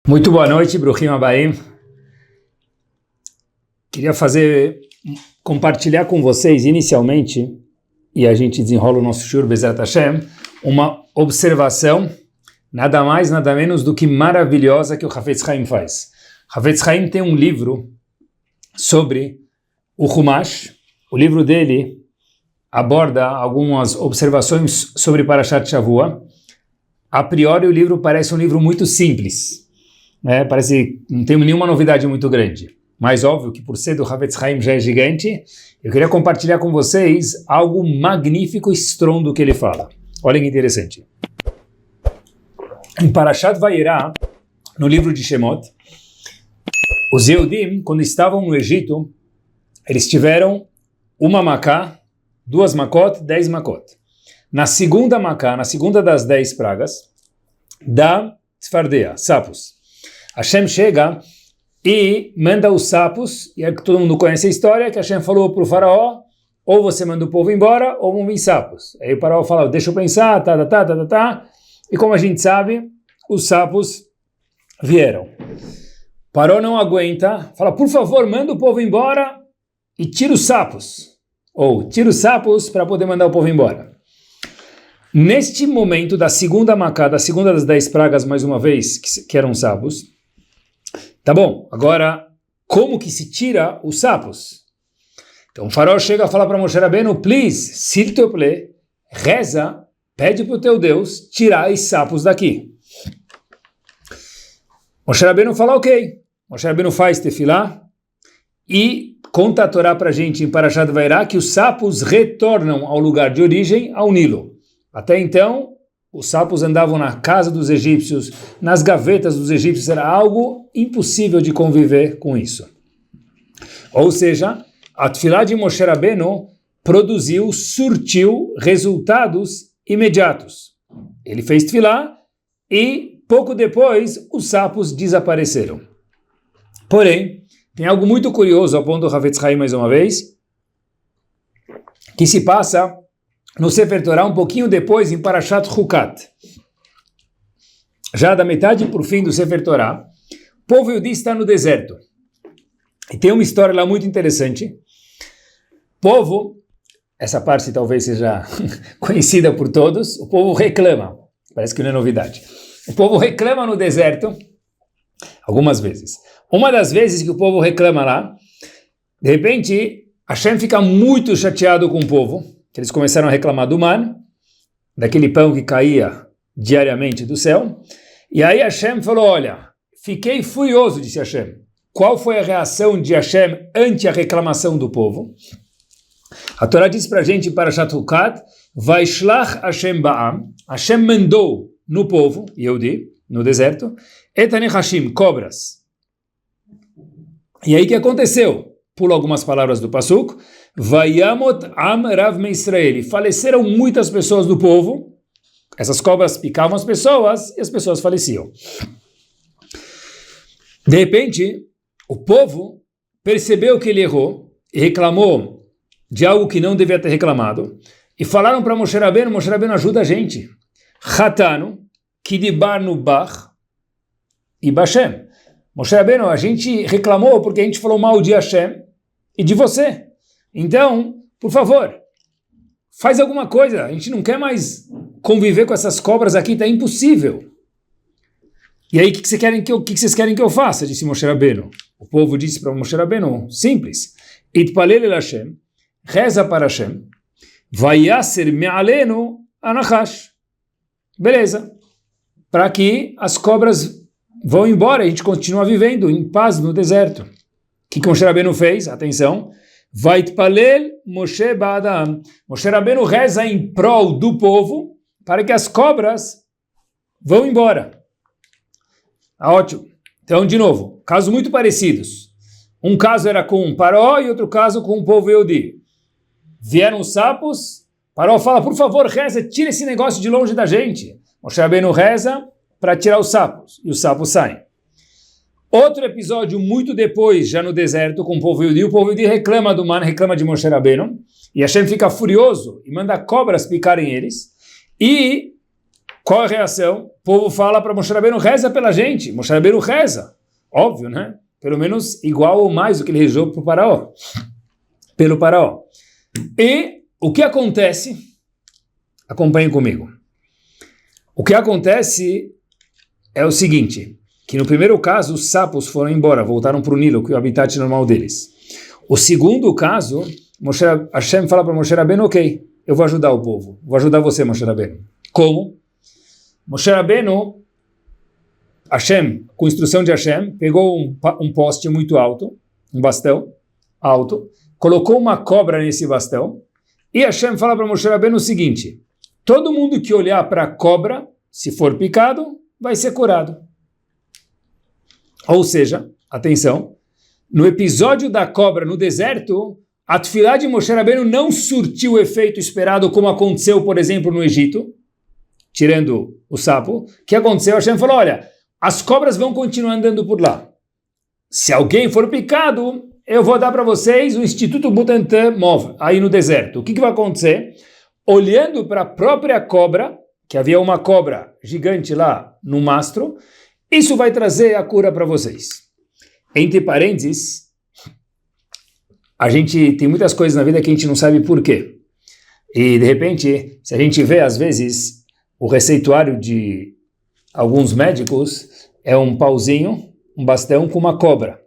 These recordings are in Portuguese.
Muito boa noite, Bruchim Abaim. Queria compartilhar com vocês inicialmente, e a gente desenrola o nosso Shur Bezrat Hashem, uma observação, nada mais, nada menos do que maravilhosa que o Hafetz Haim faz. Hafetz Haim tem um livro sobre o Humash. O livro dele aborda algumas observações sobre Parashat Shavua. A priori o livro parece um livro muito simples, parece não tem nenhuma novidade muito grande, mas óbvio que por ser do Hafetz Haim já é gigante. Eu queria compartilhar com vocês algo magnífico, estrondo que ele fala. Olhem que interessante. Em Parashat Vayera, no livro de Shemot, os Yehudim, quando estavam no Egito, eles tiveram uma Macá, 2 Makot, 10 Makot. Na segunda Macá, na segunda das 10 pragas, da Tzfardea, sapos. Hashem chega e manda os sapos, e todo mundo conhece a história, que Hashem falou para o faraó, ou você manda o povo embora, ou vão vir sapos. Aí o faraó fala, deixa eu pensar, e como a gente sabe, os sapos vieram. Faraó não aguenta, fala, por favor, manda o povo embora e tira os sapos. Ou tira os sapos para poder mandar o povo embora. Neste momento da segunda Macá, da segunda das 10 pragas, mais uma vez, que eram sapos, tá bom, agora como que se tira os sapos? Então o faraó chega a falar para Moshe Rabbeinu, please, s'il te plaît, reza, pede para o teu Deus tirar os sapos daqui. Moshe Rabbeinu fala ok. Moshe Rabbeinu faz tefilá e conta a Torá para a gente em Parashat Vayera que os sapos retornam ao lugar de origem, ao Nilo. Até então, os sapos andavam na casa dos egípcios, nas gavetas dos egípcios, era algo impossível de conviver com isso. Ou seja, a tefilá de Moshe Rabbeinu surtiu resultados imediatos. Ele fez tefilá e pouco depois os sapos desapareceram. Porém, tem algo muito curioso, aponta o Hafetz Haim mais uma vez, que se passa no Sefer Torah um pouquinho depois em Parashat Chukat. Já da metade para o fim do Sefer Torah, o povo Yehudi está no deserto. E tem uma história lá muito interessante. O povo, essa parte talvez seja conhecida por todos, o povo reclama, parece que não é novidade. O povo reclama no deserto, algumas vezes. Uma das vezes que o povo reclama lá, de repente, Hashem fica muito chateado com o povo, que eles começaram a reclamar do man, daquele pão que caía diariamente do céu, e aí Hashem falou, olha, fiquei furioso, disse Hashem. Qual foi a reação de Hashem ante a reclamação do povo? A Torá diz para a gente, para Shatukat, Vaishlach Hashem Ba'am, Hashem mandou no povo, Yehudi, no deserto, Etanechashim, cobras. E aí o que aconteceu? Pulo algumas palavras do Pasuk, Vayamot Am Rav Meisrael, faleceram muitas pessoas do povo, essas cobras picavam as pessoas e as pessoas faleciam. De repente, o povo percebeu que ele errou e reclamou de algo que não devia ter reclamado e falaram para Moshe Rabbeinu, Moshe Rabbeinu ajuda a gente. Hatanu, Kidibarnu Bach e Bashem. Moshe Rabbeinu, a gente reclamou porque a gente falou mal de Hashem e de você. Então, por favor, faz alguma coisa. A gente não quer mais conviver com essas cobras aqui, está impossível. E aí, o que vocês querem que eu faça? Disse Moshe Rabbeinu. O povo disse para Moshe Rabbeinu, simples. Itpalel el Hashem, reza para Hashem, vayaser me'alenu anachash. Beleza. Para que as cobras vão embora, a gente continua vivendo em paz no deserto. O que Moshe Rabbeinu fez? Atenção. Vaitpalel Moshe Ba'adam. Moshe Rabbeinu reza em prol do povo para que as cobras vão embora. Ótimo. Então, de novo, casos muito parecidos. Um caso era com Paró e outro caso com o povo Yehudi. Vieram os sapos, Paró fala, por favor, reza, tira esse negócio de longe da gente. Moshe Rabbeinu reza para tirar os sapos, e os sapos saem. Outro episódio muito depois, já no deserto, com o povo Yehudi reclama do man, reclama de Moshe Rabbeinu, e Hashem fica furioso e manda cobras picarem eles, e Qual é a reação? O povo fala para Moshe Rabbeinu, reza pela gente. Moshe Rabbeinu reza. Óbvio, né? Pelo menos igual ou mais do que ele rezou para o Faraó. Pelo Faraó. E o que acontece? Acompanhem comigo. O que acontece é o seguinte, que no primeiro caso os sapos foram embora, voltaram para o Nilo, que é o habitat normal deles. O segundo caso, Hashem fala para Moshe Rabbeinu, ok, eu vou ajudar o povo, vou ajudar você, Moshe Rabbeinu. Como? Moshe Rabbeinu, Hashem, com instrução de Hashem, pegou um poste muito alto, um bastão alto, colocou uma cobra nesse bastão, e Hashem fala para Moshe Rabbeinu o seguinte, todo mundo que olhar para a cobra, se for picado, vai ser curado. Ou seja, atenção, no episódio da cobra no deserto, a tefilá de Moshe Rabbeinu não surtiu o efeito esperado como aconteceu, por exemplo, no Egito, tirando o sapo. O que aconteceu? Hashem falou, olha, as cobras vão continuar andando por lá. Se alguém for picado, eu vou dar para vocês o Instituto Butantan Mov, aí no deserto. O que vai acontecer? Olhando para a própria cobra, que havia uma cobra gigante lá no mastro, isso vai trazer a cura para vocês. Entre parênteses, a gente tem muitas coisas na vida que a gente não sabe por quê. E, de repente, se a gente vê, às vezes, o receituário de alguns médicos, é um pauzinho, um bastão com uma cobra,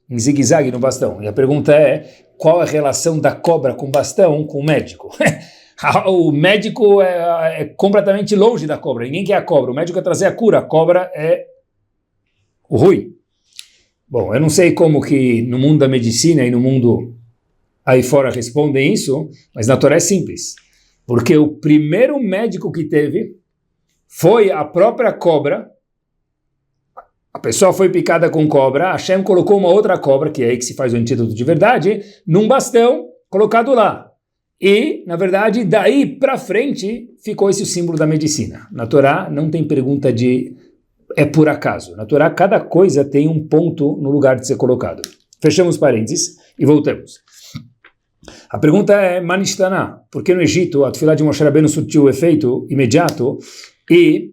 em zigue-zague no bastão. E a pergunta é, qual a relação da cobra com o bastão com o médico? O médico é completamente longe da cobra. Ninguém quer a cobra. O médico quer trazer a cura. A cobra é o ruim. Bom, eu não sei como que no mundo da medicina e no mundo aí fora respondem isso, mas na Torá é simples. Porque o primeiro médico que teve foi a própria cobra. A pessoa foi picada com cobra. Hashem colocou uma outra cobra, que é aí que se faz o antídoto de verdade, num bastão colocado lá. E, na verdade, daí para frente ficou esse o símbolo da medicina. Na Torá não tem pergunta de é por acaso. Na Torá cada coisa tem um ponto no lugar de ser colocado. Fechamos parênteses e voltamos. A pergunta é, Manishtaná, por que no Egito a tefilá de Moshe Rabbeinu surtiu o efeito imediato e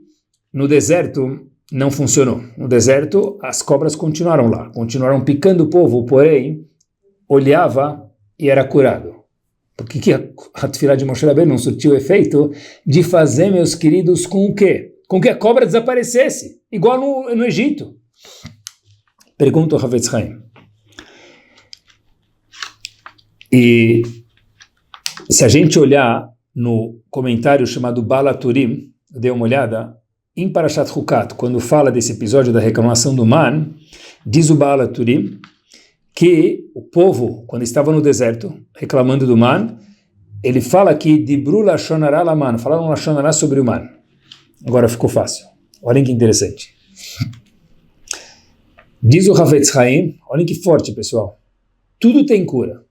no deserto não funcionou? No deserto as cobras continuaram lá, continuaram picando o povo, porém olhava e era curado. Por que a tefilá de Moshe Rabbeinu não surtiu o efeito de fazer, meus queridos, com o quê? Com que a cobra desaparecesse, igual no Egito. Pergunta o Havetz Haim. E se a gente olhar no comentário chamado Balaturim, eu dei uma olhada, em Parashat Hukat, quando fala desse episódio da reclamação do man, diz o Balaturim, que o povo, quando estava no deserto, reclamando do man, ele fala que Dibru Lashon Hara Laman, falaram Lashon Hara sobre o man. Agora ficou fácil. Olhem que interessante. Diz o Havetz Haim, olhem que forte, pessoal. Tudo tem cura.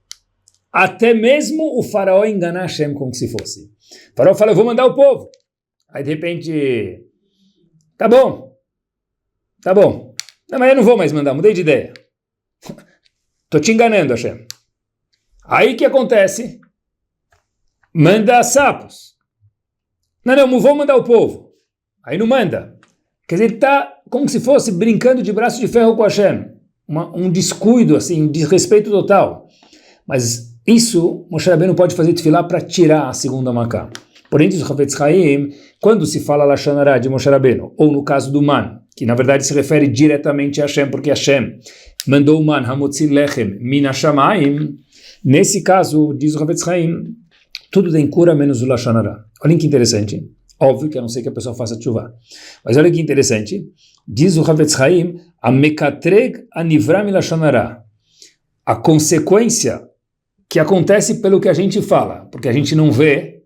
Até mesmo o faraó enganar Hashem como se fosse. O faraó fala, eu vou mandar o povo. Aí de repente, tá bom. Não, mas eu não vou mais mandar, mudei de ideia. Tô te enganando, Hashem. Aí o que acontece? Manda sapos. Não vou mandar o povo. Aí não manda. Quer dizer, ele está como se fosse brincando de braço de ferro com Hashem. Um descuido, assim, um desrespeito total. Mas isso, Moshe Rabbeinu pode fazer tefilá para tirar a segunda Macá. Porém, diz o Havetz Haim, quando se fala Lashon Hara de Moshe Rabbeinu, ou no caso do man, que na verdade se refere diretamente a Hashem, porque Hashem mandou o man, Hamotzi Lechem, Min HaShamayim, nesse caso, diz o Havetz Haim, tudo tem cura menos o Lashon Hara. Olhem que interessante. Óbvio que a não ser que a pessoa faça tchuvá. Mas olha que interessante. Diz o Havetz Haim, a mekatreg anivra milashon hara. A consequência que acontece pelo que a gente fala, porque a gente não vê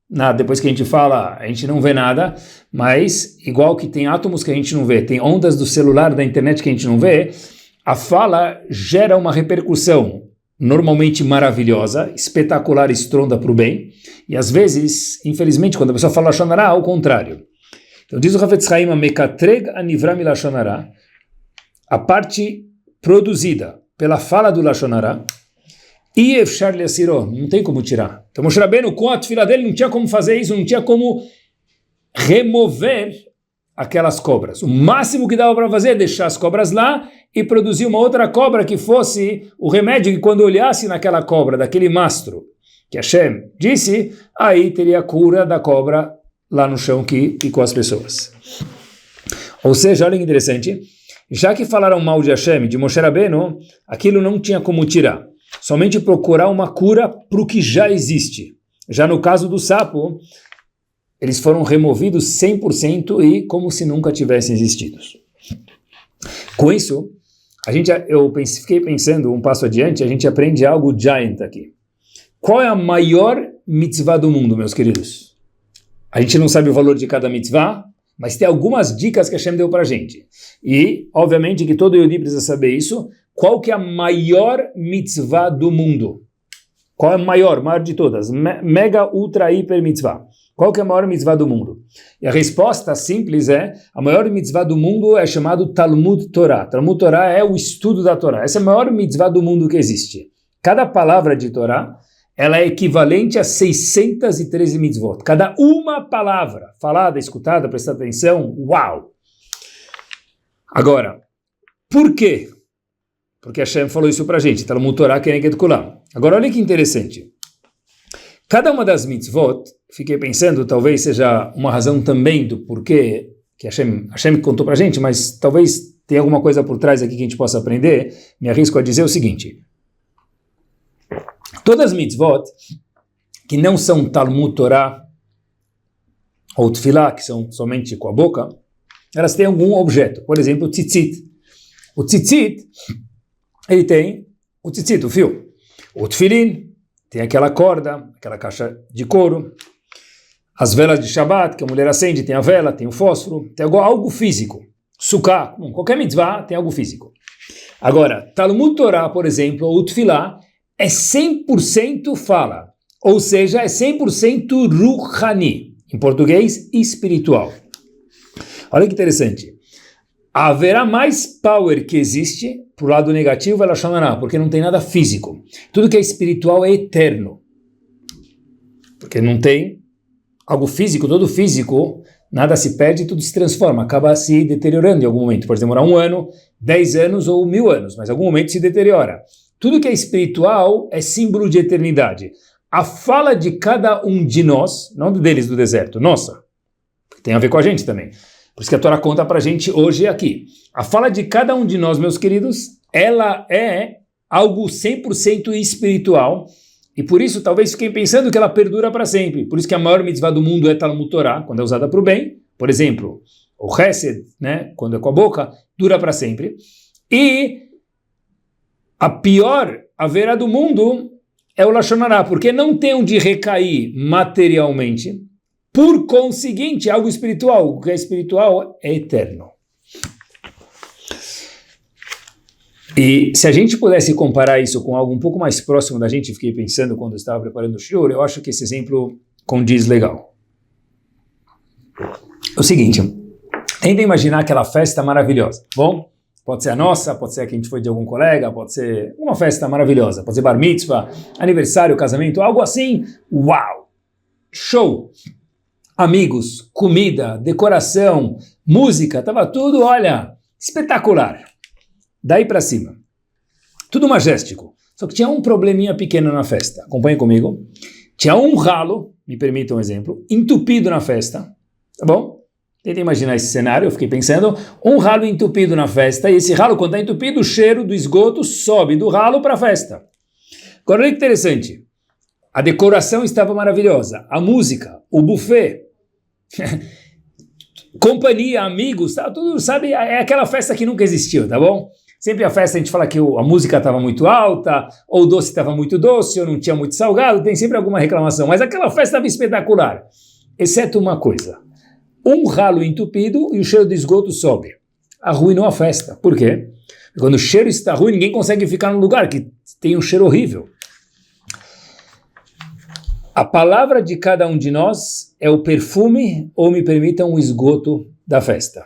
nada, depois que a gente fala, a gente não vê nada, mas igual que tem átomos que a gente não vê, tem ondas do celular, da internet que a gente não vê, a fala gera uma repercussão normalmente maravilhosa, espetacular, estronda para o bem, e às vezes, infelizmente, quando a pessoa fala Lashon Hara, ao contrário. Então diz o Havetz Haim, mekatreg anivra milashon hara, a parte produzida pela fala do Lashon Hara, e efshar le'asiro, não tem como tirar. Então Moshe Rabbeinu, com a tefilá dele, não tinha como fazer isso, não tinha como remover aquelas cobras. O máximo que dava para fazer é deixar as cobras lá e produzir uma outra cobra que fosse o remédio que quando olhasse naquela cobra, daquele mastro que Hashem disse, aí teria a cura da cobra lá no chão que picou as pessoas. Ou seja, olha que interessante, já que falaram mal de Hashem, de Moshe Rabbeinu, aquilo não tinha como tirar, somente procurar uma cura para o que já existe. Já no caso do sapo, eles foram removidos 100% e como se nunca tivessem existido. Com isso, fiquei pensando um passo adiante, a gente aprende algo giant aqui. Qual é a maior mitzvah do mundo, meus queridos? A gente não sabe o valor de cada mitzvah, mas tem algumas dicas que a Hashem deu para a gente. E, obviamente, que todo Yehudi precisa saber isso. Qual que é a maior mitzvah do mundo? Qual é a maior de todas? Mega, ultra, hiper mitzvah. Qual que é a maior mitzvah do mundo? E a resposta simples é, a maior mitzvah do mundo é chamado Talmud Torah. Talmud Torah é o estudo da Torá. Essa é a maior mitzvah do mundo que existe. Cada palavra de Torá, ela é equivalente a 613 mitzvot. Cada uma palavra falada, escutada, prestada atenção, uau! Agora, por quê? Porque Hashem falou isso pra gente, Talmud Torah Keneged Kulam. Agora, olha que interessante. Cada uma das mitzvot, fiquei pensando, talvez seja uma razão também do porquê que Hashem contou pra gente, mas talvez tenha alguma coisa por trás aqui que a gente possa aprender. Me arrisco a dizer o seguinte. Todas as mitzvot que não são Talmud Torah ou Tfilah, que são somente com a boca, elas têm algum objeto. Por exemplo, o tzitzit. O tzitzit, ele tem o tzitzit, o fio. O tefilin tem aquela corda, aquela caixa de couro. As velas de Shabbat, que a mulher acende, tem a vela, tem o fósforo, tem algo físico. Sukkah, qualquer mitzvah tem algo físico. Agora, Talmud Torah, por exemplo, ou Tfilah, é 100% fala, ou seja, é 100% ruhani, em português, espiritual. Olha que interessante. Haverá mais power que existe, pro lado negativo, ela chamará, porque não tem nada físico. Tudo que é espiritual é eterno. Porque não tem algo físico, todo físico, nada se perde, tudo se transforma, acaba se deteriorando em algum momento. Pode demorar 1 ano, 10 anos ou 1000 anos, mas em algum momento se deteriora. Tudo que é espiritual é símbolo de eternidade. A fala de cada um de nós, não deles do deserto, nossa, tem a ver com a gente também. Por isso que a Torá conta pra gente hoje aqui. A fala de cada um de nós, meus queridos, ela é algo 100% espiritual. E por isso, talvez fiquem pensando que ela perdura para sempre. Por isso que a maior mitzvah do mundo é Talmud Torah, quando é usada para o bem. Por exemplo, o Hesed, né, quando é com a boca, dura para sempre. E a pior haverá do mundo é o Lashon Hará, porque não tem onde recair materialmente. Por conseguinte, algo espiritual. O que é espiritual é eterno. E se a gente pudesse comparar isso com algo um pouco mais próximo da gente, fiquei pensando quando eu estava preparando o shiur, eu acho que esse exemplo condiz legal. É o seguinte, tenta imaginar aquela festa maravilhosa, bom? Pode ser a nossa, pode ser a que a gente foi de algum colega, pode ser uma festa maravilhosa, pode ser bar mitzvah, aniversário, casamento, algo assim, uau! Show! Amigos, comida, decoração, música, estava tudo, olha, espetacular. Daí para cima. Tudo majestico. Só que tinha um probleminha pequeno na festa. Acompanhe comigo. Tinha um ralo, me permita um exemplo, entupido na festa. Tá bom? Tenta imaginar esse cenário, eu fiquei pensando. Um ralo entupido na festa, e esse ralo, quando está entupido, o cheiro do esgoto sobe do ralo para a festa. Agora, olha que interessante. A decoração estava maravilhosa. A música, o buffet, companhia, amigos, tá, tudo, sabe? É aquela festa que nunca existiu, tá bom? Sempre a festa a gente fala que a música estava muito alta, ou o doce estava muito doce, ou não tinha muito salgado, tem sempre alguma reclamação. Mas aquela festa estava espetacular. Exceto uma coisa. Um ralo entupido e o cheiro do esgoto sobe. Arruinou a festa. Por quê? Porque quando o cheiro está ruim, ninguém consegue ficar num lugar que tem um cheiro horrível. A palavra de cada um de nós é o perfume, ou me permitam, o esgoto da festa.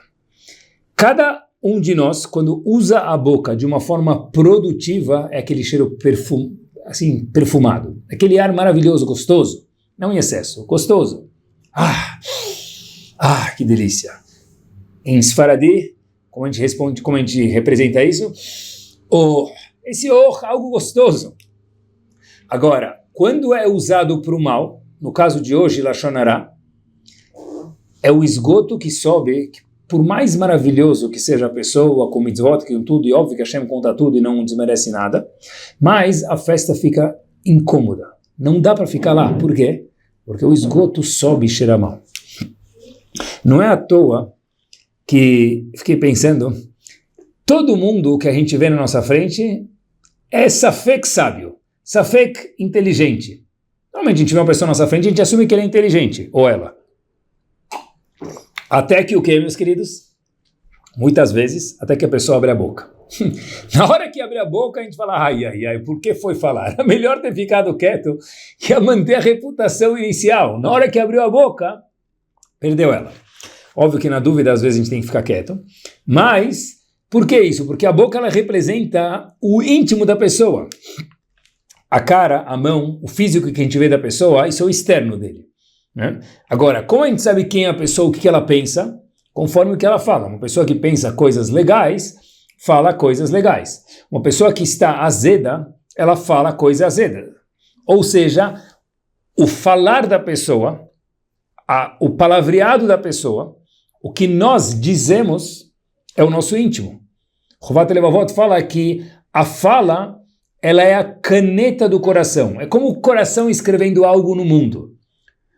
Cada um de nós, quando usa a boca de uma forma produtiva, é aquele cheiro assim, perfumado. Aquele ar maravilhoso, gostoso. Não em excesso, gostoso. Ah, que delícia! Em Sfaradi, como a gente responde, como a gente representa isso? Oh, esse algo gostoso. Agora, quando é usado para o mal, no caso de hoje, Lashon Hara, é o esgoto que sobe, que por mais maravilhoso que seja a pessoa, com mitzvot, com tudo, e óbvio que Hashem conta tudo e não desmerece nada, mas a festa fica incômoda. Não dá para ficar lá. Por quê? Porque o esgoto sobe e cheira mal. Não é à toa que fiquei pensando, todo mundo que a gente vê na nossa frente é safek sábio, safek inteligente. Normalmente a gente vê uma pessoa na nossa frente e a gente assume que ele é inteligente, ou ela. Até que o que, meus queridos? Muitas vezes, até que a pessoa abre a boca. Na hora que abre a boca, a gente fala, ai, por que foi falar? É melhor ter ficado quieto que a manter a reputação inicial. Na hora que abriu a boca, perdeu ela. Óbvio que na dúvida, às vezes, a gente tem que ficar quieto. Mas, por que isso? Porque a boca, ela representa o íntimo da pessoa. A cara, a mão, o físico que a gente vê da pessoa, isso é o externo dele. Né? Agora, como a gente sabe quem é a pessoa, o que ela pensa? Conforme o que ela fala. Uma pessoa que pensa coisas legais, fala coisas legais. Uma pessoa que está azeda, ela fala coisa azeda. Ou seja, o falar da pessoa, o palavreado da pessoa, o que nós dizemos é o nosso íntimo. Chovat Levavot fala que a fala, ela é a caneta do coração. É como o coração escrevendo algo no mundo.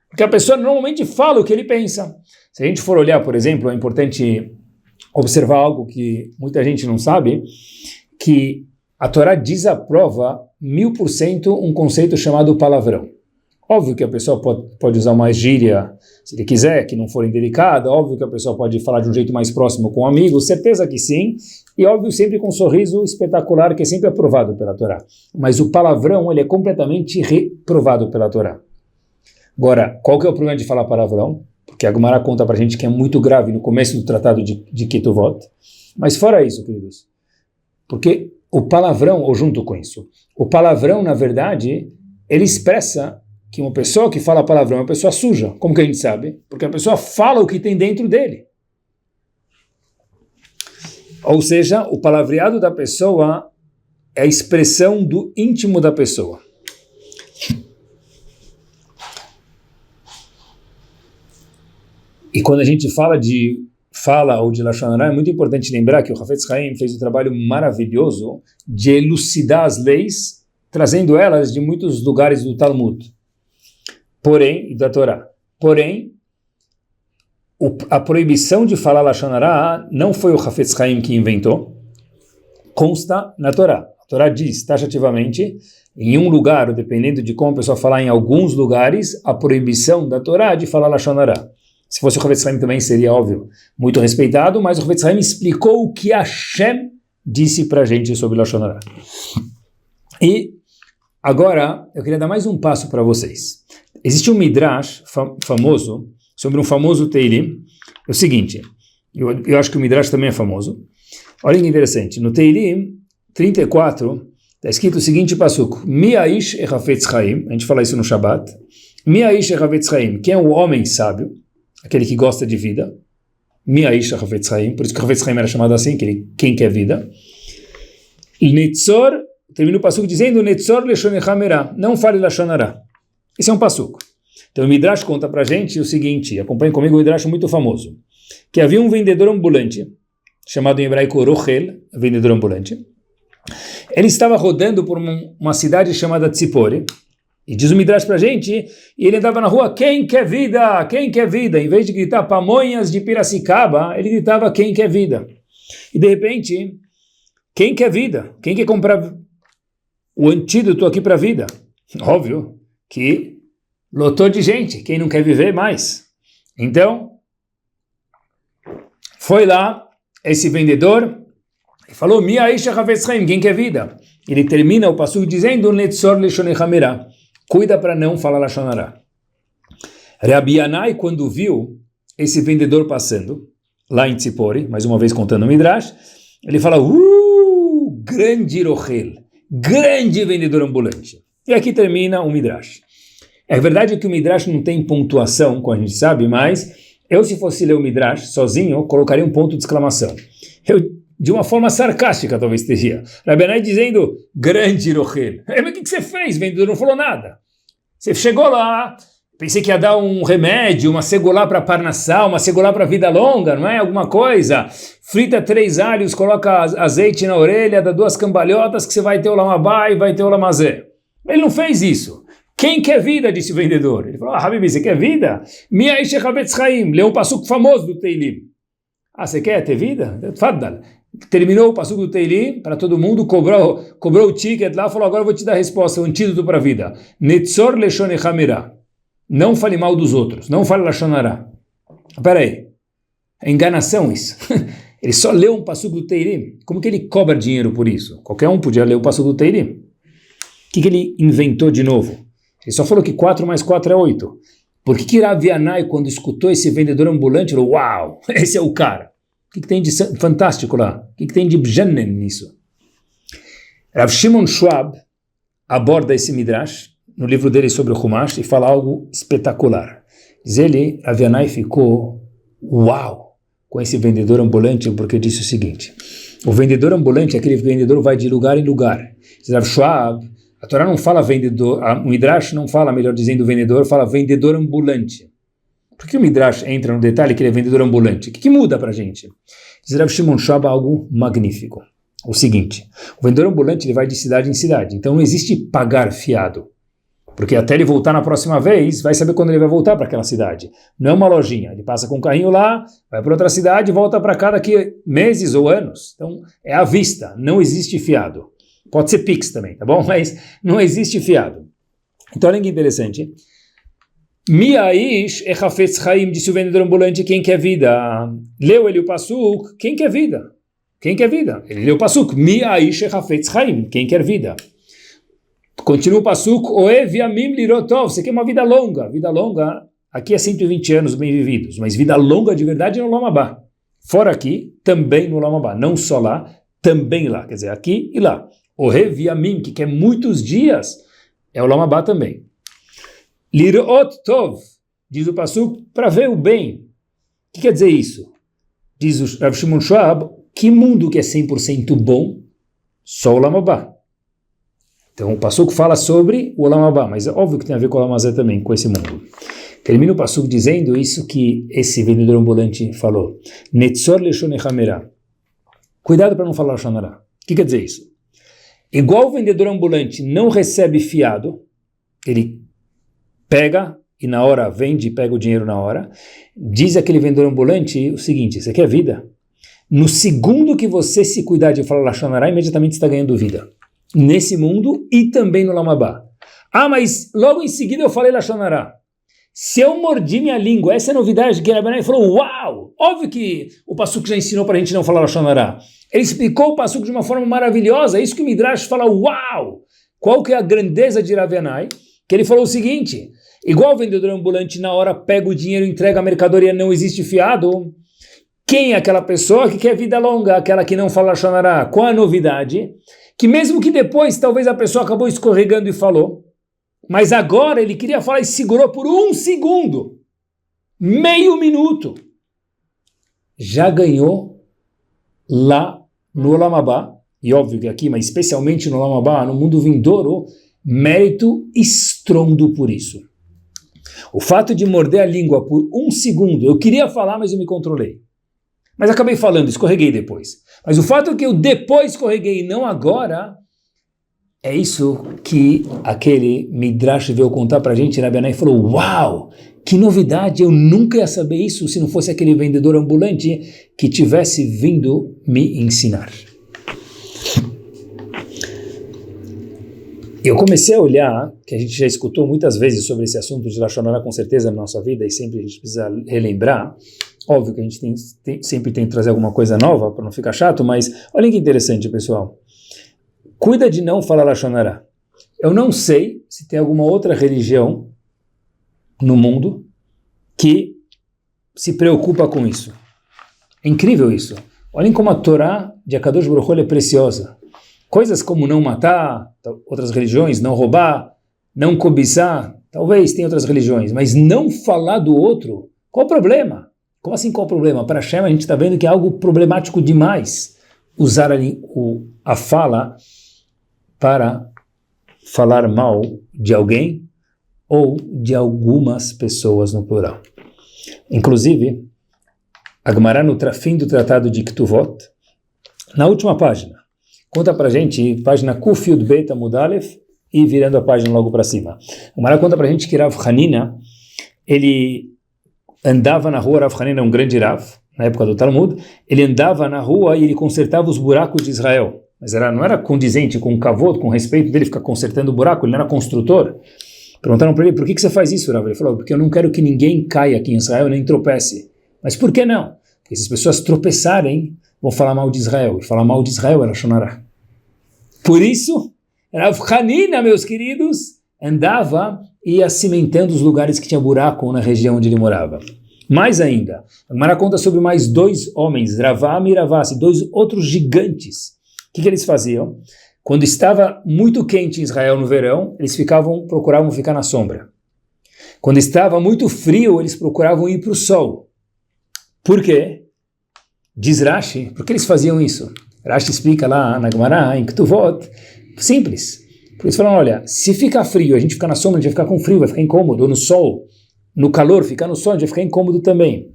Porque a pessoa normalmente fala o que ele pensa. Se a gente for olhar, por exemplo, é importante observar algo que muita gente não sabe, que a Torá desaprova 1000% um conceito chamado palavrão. Óbvio que a pessoa pode usar mais gíria, se ele quiser, que não for indelicada. Óbvio que a pessoa pode falar de um jeito mais próximo com um amigo, certeza que sim. E óbvio sempre com um sorriso espetacular, que é sempre aprovado pela Torá. Mas o palavrão, ele é completamente reprovado pela Torá. Agora, qual que é o problema de falar palavrão? Porque a Gemara conta pra gente que é muito grave no começo do tratado de Ketuvot. Mas fora isso, queridos, porque o palavrão, ou junto com isso, o palavrão, na verdade, ele expressa que uma pessoa que fala palavrão é uma pessoa suja. Como que a gente sabe? Porque a pessoa fala o que tem dentro dele. Ou seja, o palavreado da pessoa é a expressão do íntimo da pessoa. E quando a gente fala ou de Lashon Hara, é muito importante lembrar que o Hafetz Haim fez um trabalho maravilhoso de elucidar as leis, trazendo elas de muitos lugares do Talmud, porém, e da Torá. Porém, a proibição de falar Lashon Hara não foi o Hafetz Haim que inventou, consta na Torá. A Torá diz, taxativamente, em um lugar, dependendo de como a pessoa falar em alguns lugares, a proibição da Torá de falar Lashon Hara. Se fosse o Hafetz Haim também seria, óbvio, muito respeitado, mas o Hafetz Haim explicou o que Hashem disse para a gente sobre Lashon Hara. E agora, eu queria dar mais um passo para vocês. Existe um Midrash famoso, sobre um famoso Teilim, é o seguinte, eu acho que o Midrash também é famoso. Olha que interessante, no Teilim 34, está escrito o seguinte passuco, Mi Aish e Hafetz Haim, a gente fala isso no Shabbat, Mi Aish e Hafetz Haim, quem é o homem sábio? Aquele que gosta de vida, Mi Aish Hafetz Haim, por isso que Hafetz Haim era chamado assim, quem quer vida. E Netzor, termina o passuco dizendo, Netzor Leshonecha Merá, não fale Lashon Hara. Esse é um passuco. Então o Midrash conta pra gente o seguinte, acompanhe comigo um Midrash muito famoso, que havia um vendedor ambulante, chamado em hebraico Rochel, vendedor ambulante. Ele estava rodando por uma cidade chamada Tzipori, e diz o Midrash pra gente, e ele andava na rua, quem quer vida? Quem quer vida? Em vez de gritar Pamonhas de Piracicaba, ele gritava quem quer vida? E de repente, quem quer vida? Quem quer comprar o antídoto aqui para a vida? Óbvio que lotou de gente, quem não quer viver mais. Então, foi lá esse vendedor e falou, Mi Aish Hafetz Haim, quem quer vida? Ele termina o passuco dizendo, Netzor Leshonecha Merá, cuida para não falar Lashon Hara. Rabi Yanai, quando viu esse vendedor passando, lá em Tzipori, mais uma vez contando o Midrash, ele fala, grande Rochel, grande vendedor ambulante. E aqui termina o Midrash. É verdade que o Midrash não tem pontuação, como a gente sabe, mas Eu, se fosse ler o Midrash sozinho, colocaria um ponto de exclamação. Eu, de uma forma sarcástica, talvez teria. Rabenai dizendo, grande Rochel. Mas o que você fez? O vendedor não falou nada. Você chegou lá, pensei que ia dar um remédio, uma segulá para parnassá, uma segulá para vida longa, não é? Alguma coisa. Frita 3 alhos, coloca azeite na orelha, dá 2 cambalhotas que você vai ter o lamabá e vai ter o lamazé. Ele não fez isso. Quem quer vida, disse o vendedor. Ele falou, Habibi, você quer vida? Mia Ishe Chavetz Chaim, leu um passuco famoso do Teilim. Você quer ter vida? Faddal. Terminou o passuco do Teilim para todo mundo, cobrou o ticket lá, falou, agora eu vou te dar a resposta, o antídoto para a vida. Netzor leshon echamera. Não fale mal dos outros, não fale lashon hara. Espera aí, é enganação isso. Ele só leu um passuco do Teilim. Como que ele cobra dinheiro por isso? Qualquer um podia ler o passuco do Teilim. O que ele inventou de novo? Ele só falou que 4 mais 4 é 8. Por que Rav Yanai, quando escutou esse vendedor ambulante, falou, uau, esse é o cara. O que tem de fantástico lá? O que tem de bjanen nisso? Rav Shimon Schwab aborda esse Midrash no livro dele sobre o Chumash e fala algo espetacular. Diz ele, Rav Yanai ficou, uau, com esse vendedor ambulante, porque disse o seguinte, o vendedor ambulante é aquele vendedor que vai de lugar em lugar. Diz Rav Schwab, a Torá não fala vendedor, o Midrash não fala, melhor dizendo, vendedor, fala vendedor ambulante. Por que o Midrash entra no detalhe que ele é vendedor ambulante? O que muda para a gente? Diz Rav Shimon Schwab algo magnífico. O seguinte, o vendedor ambulante ele vai de cidade em cidade, então não existe pagar fiado. Porque até ele voltar na próxima vez, vai saber quando ele vai voltar para aquela cidade. Não é uma lojinha, ele passa com um carrinho lá, vai para outra cidade e volta para cá daqui meses ou anos. Então é à vista, não existe fiado. Pode ser Pix também, tá bom? Mas não existe fiado. Então olha que interessante. Miaish echafetz chaim, disse o vendedor ambulante, quem quer vida? Leu ele o pasuk, quem quer vida? Quem quer vida? Ele leu o pasuk, Miaish echafetz chaim, quem quer vida? Continua o pasuk, oev yamim lirotov, você quer uma vida longa. Vida longa, aqui é 120 anos bem vividos, mas vida longa de verdade é no Lamabá. Fora aqui, também no Lamabá. Não só lá, também lá. Quer dizer, aqui e lá. Oev yamim, que quer muitos dias, é o Lamabá também. Lirot tov, diz o pasuk, para ver o bem. O que quer dizer isso? Diz o Rav Shimon Schwab, que mundo que é 100% bom? Só o Lamabá. Então o pasuk fala sobre o Lamabá, mas é óbvio que tem a ver com o Lamazé também, com esse mundo. Termina o pasuk dizendo isso que esse vendedor ambulante falou. Netzor leshon echamera. Cuidado para não falar lashon hara. O que quer dizer isso? Igual o vendedor ambulante não recebe fiado, ele pega e na hora vende e pega o dinheiro na hora, diz aquele vendedor ambulante o seguinte, você quer vida? No segundo que você se cuidar de falar lashon hara, imediatamente está ganhando vida. Nesse mundo e também no Lamabá. Mas logo em seguida eu falei lashon hara. Se eu mordi minha língua, essa é a novidade que Rabi Yanai falou, uau! Óbvio que o pasuk já ensinou para a gente não falar lashon hara. Ele explicou o pasuk de uma forma maravilhosa, é isso que o Midrash fala, uau! Qual que é a grandeza de Rabi Yanai? Que ele falou o seguinte, igual o vendedor ambulante na hora pega o dinheiro, entrega a mercadoria, não existe fiado. Quem é aquela pessoa que quer vida longa, aquela que não fala lashon hara? Qual a novidade? Que mesmo que depois talvez a pessoa acabou escorregando e falou, mas agora ele queria falar e segurou por 1 segundo, meio minuto, já ganhou lá no Lamabá, e óbvio que aqui, mas especialmente no Lamabá, no mundo vindouro, mérito estrondo por isso. O fato de morder a língua por 1 segundo, eu queria falar, mas eu me controlei. Mas acabei falando, escorreguei depois. Mas o fato é que eu depois escorreguei e não agora, é isso que aquele Midrash veio contar pra gente, Rabi Yanai falou, uau, que novidade, eu nunca ia saber isso se não fosse aquele vendedor ambulante que tivesse vindo me ensinar. Eu comecei a olhar, que a gente já escutou muitas vezes sobre esse assunto de lashon hara com certeza na nossa vida, e sempre a gente precisa relembrar. Óbvio que a gente sempre tem que trazer alguma coisa nova para não ficar chato, mas olha que interessante, pessoal. Cuida de não falar lashon hara. Eu não sei se tem alguma outra religião no mundo que se preocupa com isso. É incrível isso. Olhem como a Torá de Akadosh Baruch Hu é preciosa. Coisas como não matar, outras religiões, não roubar, não cobiçar, talvez tenha outras religiões, mas não falar do outro, qual o problema? Como assim, qual o problema? Para Hashem a gente está vendo que é algo problemático demais usar a fala para falar mal de alguém ou de algumas pessoas no plural. Inclusive, a Gemara no fim do tratado de Ktuvot, na última página, conta pra gente, página Kuf Yud Bet Amud Aleph, e virando a página logo para cima. A Gemara conta pra gente que Rav Hanina, ele andava na rua, Rav Hanina é um grande Rav, na época do Talmud, ele andava na rua e ele consertava os buracos de Israel. Mas não era condizente com o kavod, com o respeito dele ficar consertando o buraco, ele não era construtor. Perguntaram para ele, por que você faz isso, Rav? Ele falou, porque eu não quero que ninguém caia aqui em Israel, nem tropece. Mas por que não? Porque se as pessoas tropeçarem, vão falar mal de Israel. E falar mal de Israel era Shonará. Por isso, Rav Hanina, meus queridos, andava e ia cimentando os lugares que tinha buraco na região onde ele morava. Mais ainda, a Gemara conta sobre mais 2 homens, Ravam e Ravasi, 2 outros gigantes. O que eles faziam? Quando estava muito quente em Israel no verão, eles procuravam ficar na sombra. Quando estava muito frio, eles procuravam ir para o sol. Por quê? Diz Rashi, por que eles faziam isso? Rashi explica lá na Gemara, em Ktuvot, simples. Porque eles falam, olha, se ficar frio, a gente ficar na sombra, a gente vai ficar com frio, vai ficar incômodo, ou no sol, no calor, ficar no sol, a gente vai ficar incômodo também.